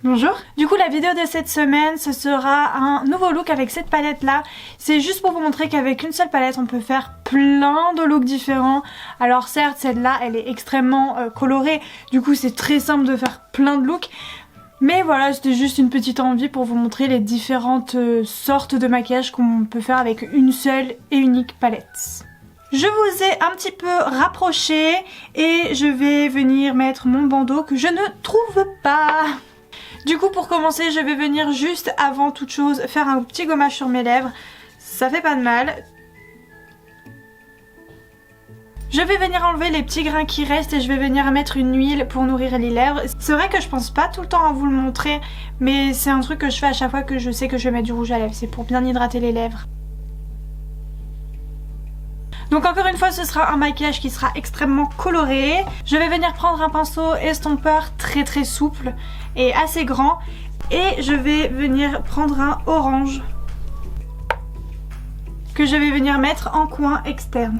Bonjour. Du coup la vidéo de cette semaine ce sera un nouveau look avec cette palette là. C'est juste pour vous montrer qu'avec une seule palette on peut faire plein de looks différents. Alors certes celle-là elle est extrêmement colorée, du coup c'est très simple de faire plein de looks. Mais voilà, c'était juste une petite envie pour vous montrer les différentes sortes de maquillage qu'on peut faire avec une seule et unique palette. Je vous ai un petit peu rapproché et je vais venir mettre mon bandeau que je ne trouve pas. Du coup pour commencer je vais venir juste avant toute chose faire un petit gommage sur mes lèvres. Ça fait pas de mal. Je vais venir enlever les petits grains qui restent et je vais venir mettre une huile pour nourrir les lèvres. C'est vrai que je pense pas tout le temps à vous le montrer, mais c'est un truc que je fais à chaque fois que je sais que je vais mettre du rouge à lèvres. C'est pour bien hydrater les lèvres. Donc encore une fois ce sera un maquillage qui sera extrêmement coloré. Je vais venir prendre un pinceau estompeur très souple et assez grand. Et je vais venir prendre un orange que je vais venir mettre en coin externe.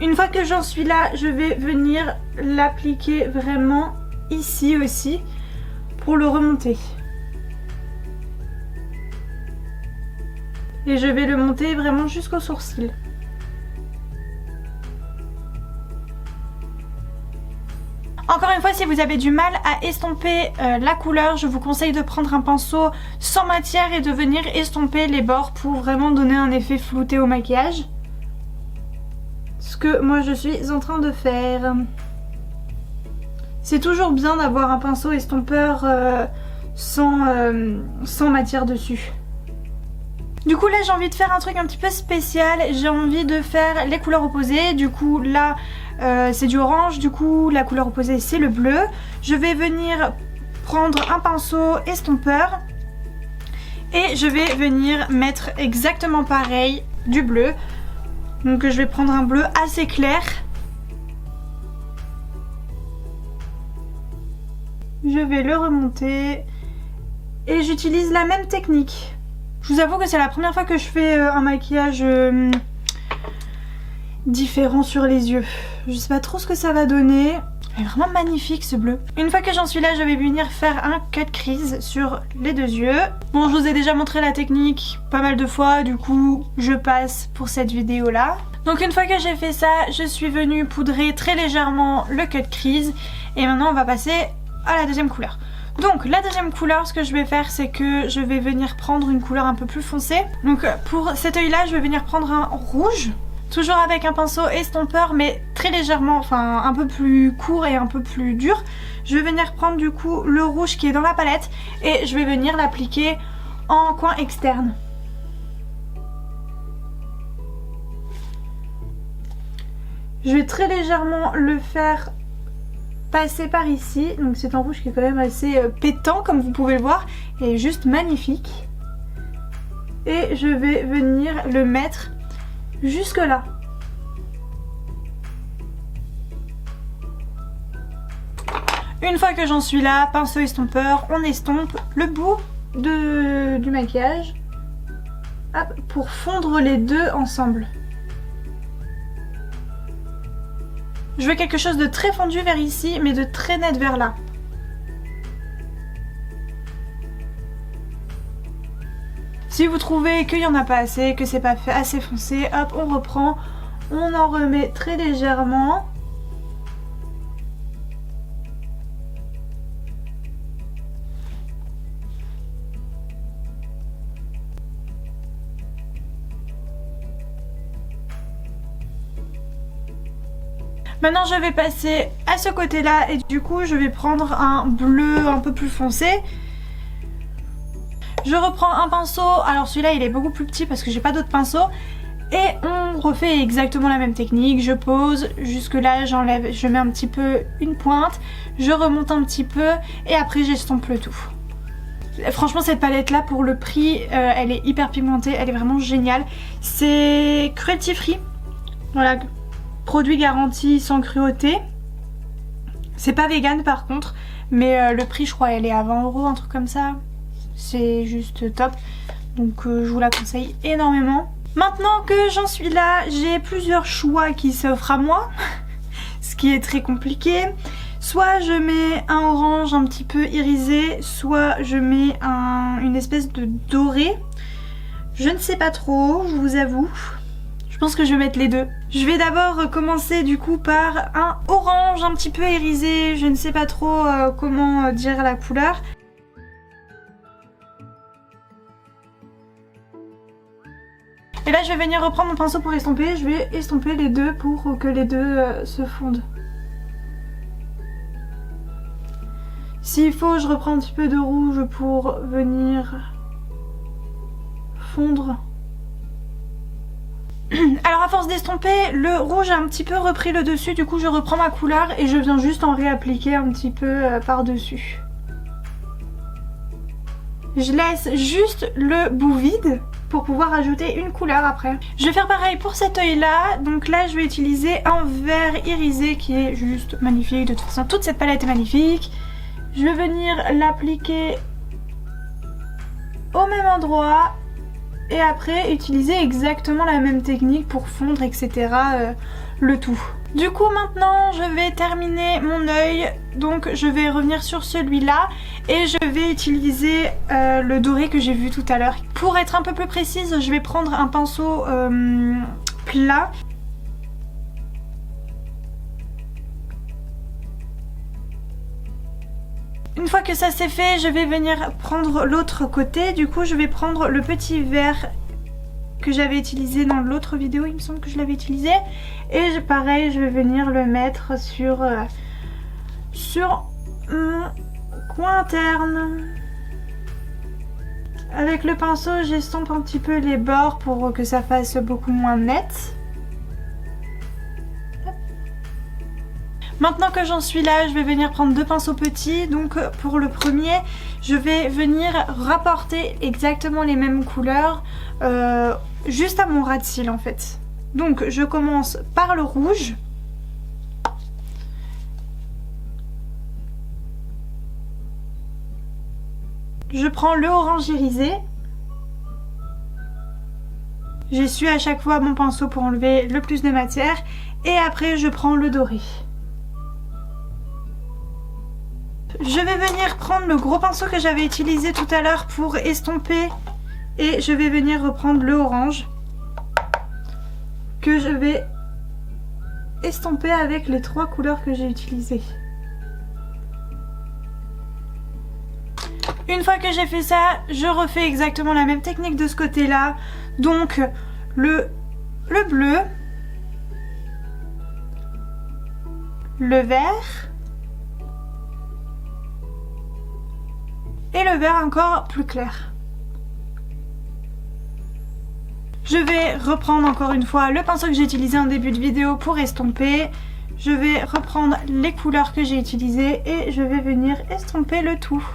Une fois que j'en suis là, je vais venir l'appliquer vraiment ici aussi pour le remonter. Et je vais le monter vraiment jusqu'au sourcil. Encore une fois, si vous avez du mal à estomper la couleur, je vous conseille de prendre un pinceau sans matière et de venir estomper les bords pour vraiment donner un effet flouté au maquillage. Ce que moi je suis en train de faire. C'est toujours bien d'avoir un pinceau estompeur sans matière dessus. Du coup là j'ai envie de faire un truc un petit peu spécial. J'ai envie de faire les couleurs opposées. Du coup là c'est du orange. Du coup la couleur opposée c'est le bleu. Je vais venir prendre un pinceau estompeur. Et je vais venir mettre exactement pareil du bleu. Donc je vais prendre un bleu assez clair. Je vais le remonter. Et j'utilise la même technique. Je vous avoue que c'est la première fois que je fais un maquillage différent sur les yeux. Je sais pas trop ce que ça va donner. Il est vraiment magnifique ce bleu. Une fois que j'en suis là, je vais venir faire un cut crease sur les deux yeux. Bon, je vous ai déjà montré la technique pas mal de fois, du coup je passe pour cette vidéo là. Donc une fois que j'ai fait ça, je suis venue poudrer très légèrement le cut crease. Et maintenant on va passer à la deuxième couleur. Donc la deuxième couleur, ce que je vais faire, c'est que je vais venir prendre une couleur un peu plus foncée. Donc pour cet œil là, je vais venir prendre un rouge. Toujours avec un pinceau estompeur mais très légèrement, enfin un peu plus court et un peu plus dur. Je vais venir prendre du coup le rouge qui est dans la palette et je vais venir l'appliquer en coin externe. Je vais très légèrement le faire passer par ici. Donc c'est un rouge qui est quand même assez pétant comme vous pouvez le voir et juste magnifique. Et je vais venir le mettre jusque là. Une fois que j'en suis là, pinceau estompeur, on estompe le bout du maquillage. Hop, pour fondre les deux ensemble. Je veux quelque chose de très fondu vers ici, mais de très net vers là. Si vous trouvez qu'il n'y en a pas assez, que c'est pas fait assez foncé, hop, on reprend, on en remet très légèrement. Maintenant je vais passer à ce côté là et du coup je vais prendre un bleu un peu plus foncé. Je reprends un pinceau, alors celui-là il est beaucoup plus petit parce que j'ai pas d'autres pinceaux. Et on refait exactement la même technique, je pose, jusque là j'enlève, je mets un petit peu une pointe, je remonte un petit peu et après j'estompe le tout. Franchement cette palette là pour le prix, elle est hyper pigmentée, elle est vraiment géniale. C'est cruelty free, voilà, produit garanti sans cruauté. C'est pas vegan par contre, mais le prix je crois elle est à 20 €, un truc comme ça. C'est juste top, donc je vous la conseille énormément. Maintenant que j'en suis là, j'ai plusieurs choix qui s'offrent à moi, ce qui est très compliqué. Soit je mets un orange un petit peu irisé, soit je mets une espèce de doré. Je ne sais pas trop, je vous avoue. Je pense que je vais mettre les deux. Je vais d'abord commencer du coup par un orange un petit peu irisé. Je ne sais pas trop comment dire la couleur. Et là je vais venir reprendre mon pinceau pour estomper. Je vais estomper les deux pour que les deux se fondent. S'il faut, je reprends un petit peu de rouge pour venir fondre. Alors à force d'estomper, le rouge a un petit peu repris le dessus, du coup je reprends ma couleur et je viens juste en réappliquer un petit peu par-dessus. Je laisse juste le bout vide pour pouvoir ajouter une couleur après. Je vais faire pareil pour cet œil là, donc là je vais utiliser un vert irisé qui est juste magnifique, de toute façon toute cette palette est magnifique. Je vais venir l'appliquer au même endroit et après utiliser exactement la même technique pour fondre etc. Le tout. Du coup maintenant je vais terminer mon œil, donc je vais revenir sur celui-là et je vais utiliser le doré que j'ai vu tout à l'heure. Pour être un peu plus précise, je vais prendre un pinceau plat. Une fois que ça c'est fait, je vais venir prendre l'autre côté. Du coup, je vais prendre le petit verre que j'avais utilisé dans l'autre vidéo. Il me semble que je l'avais utilisé. Et pareil, je vais venir le mettre sur mon coin interne. Avec le pinceau, j'estompe un petit peu les bords pour que ça fasse beaucoup moins net. Maintenant que j'en suis là, je vais venir prendre deux pinceaux petits. Donc pour le premier, je vais venir rapporter exactement les mêmes couleurs juste à mon ras de cils en fait. Donc je commence par le rouge. Je prends le orange irisé. J'essuie à chaque fois mon pinceau pour enlever le plus de matière. Et après je prends le doré. Je vais venir prendre le gros pinceau que j'avais utilisé tout à l'heure pour estomper et je vais venir reprendre le orange que je vais estomper avec les trois couleurs que j'ai utilisées. Une fois que j'ai fait ça, je refais exactement la même technique de ce côté-là. Donc le bleu, le vert et le vert encore plus clair. Je vais reprendre encore une fois le pinceau que j'ai utilisé en début de vidéo pour estomper. Je vais reprendre les couleurs que j'ai utilisées et je vais venir estomper le tout.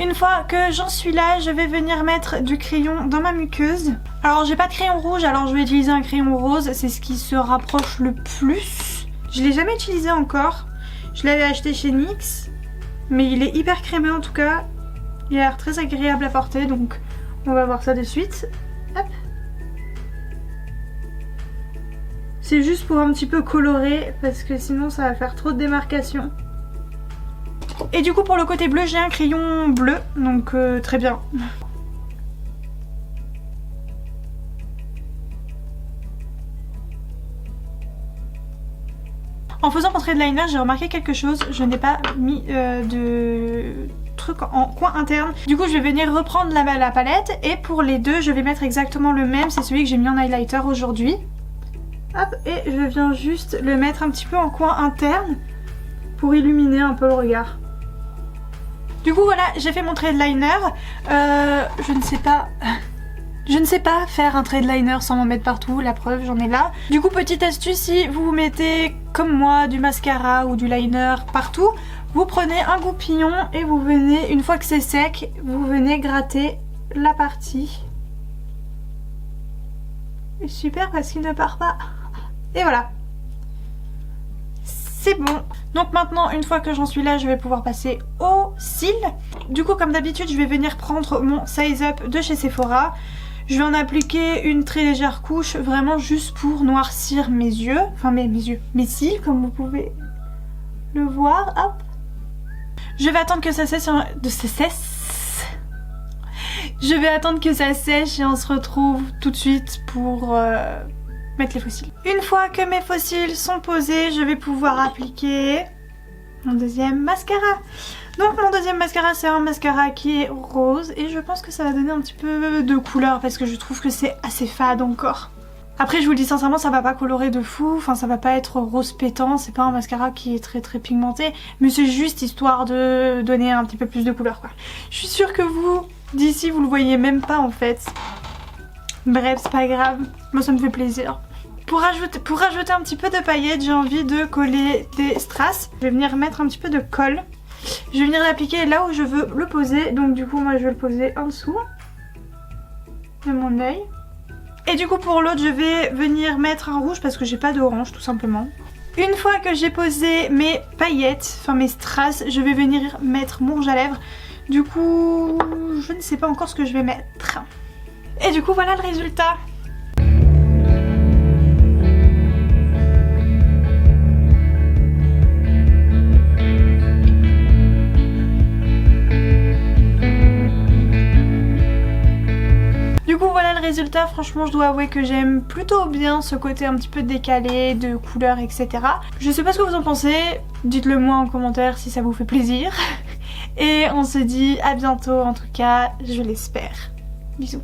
Une fois que j'en suis là, je vais venir mettre du crayon dans ma muqueuse. Alors j'ai pas de crayon rouge, alors je vais utiliser un crayon rose, c'est ce qui se rapproche le plus. Je l'ai jamais utilisé encore, je l'avais acheté chez NYX. Mais il est hyper crémeux en tout cas. Il a l'air très agréable à porter, donc on va voir ça de suite. Hop. C'est juste pour un petit peu colorer parce que sinon ça va faire trop de démarcation. Et du coup pour le côté bleu j'ai un crayon bleu, donc très bien. En faisant mon trait de liner, j'ai remarqué quelque chose, je n'ai pas mis de truc en coin interne. Du coup, je vais venir reprendre la palette et pour les deux, je vais mettre exactement le même, c'est celui que j'ai mis en highlighter aujourd'hui. Hop, et je viens juste le mettre un petit peu en coin interne pour illuminer un peu le regard. Du coup, voilà, j'ai fait mon trait de liner. Je ne sais pas faire un trait de liner sans m'en mettre partout, la preuve j'en ai là. Du coup petite astuce, si vous mettez comme moi du mascara ou du liner partout, vous prenez un goupillon et vous venez, une fois que c'est sec, vous venez gratter la partie. Et super parce qu'il ne part pas. Et voilà. C'est bon. Donc maintenant, une fois que j'en suis là, je vais pouvoir passer aux cils. Du coup, comme d'habitude, je vais venir prendre mon Size Up de chez Sephora. Je vais en appliquer une très légère couche, vraiment juste pour noircir mes yeux. Enfin mes yeux, mes cils comme vous pouvez le voir. Hop. Je vais attendre que ça cesse. Je vais attendre que ça sèche et on se retrouve tout de suite pour mettre les faux cils. Une fois que mes faux cils sont posés, je vais pouvoir appliquer mon deuxième mascara. Donc mon deuxième mascara, c'est un mascara qui est rose et je pense que ça va donner un petit peu de couleur parce que je trouve que c'est assez fade encore. Après je vous le dis sincèrement, ça va pas colorer de fou, enfin ça va pas être rose pétant, c'est pas un mascara qui est très pigmenté, mais c'est juste histoire de donner un petit peu plus de couleur quoi. Je suis sûre que vous, d'ici, vous le voyez même pas en fait. Bref, c'est pas grave, moi ça me fait plaisir. Pour rajouter un petit peu de paillettes, j'ai envie de coller des strass. Je vais venir mettre un petit peu de colle. Je vais venir l'appliquer là où je veux le poser. Donc du coup, moi je vais le poser en dessous de mon œil. Et du coup pour l'autre, je vais venir mettre un rouge parce que j'ai pas d'orange tout simplement. Une fois que j'ai posé mes paillettes, enfin mes strass, je vais venir mettre mon rouge à lèvres. Du coup, je ne sais pas encore ce que je vais mettre. Et du coup, voilà le résultat. Du coup voilà le résultat, franchement je dois avouer que j'aime plutôt bien ce côté un petit peu décalé de couleurs etc. Je sais pas ce que vous en pensez, dites-le moi en commentaire si ça vous fait plaisir. Et on se dit à bientôt en tout cas, je l'espère. Bisous.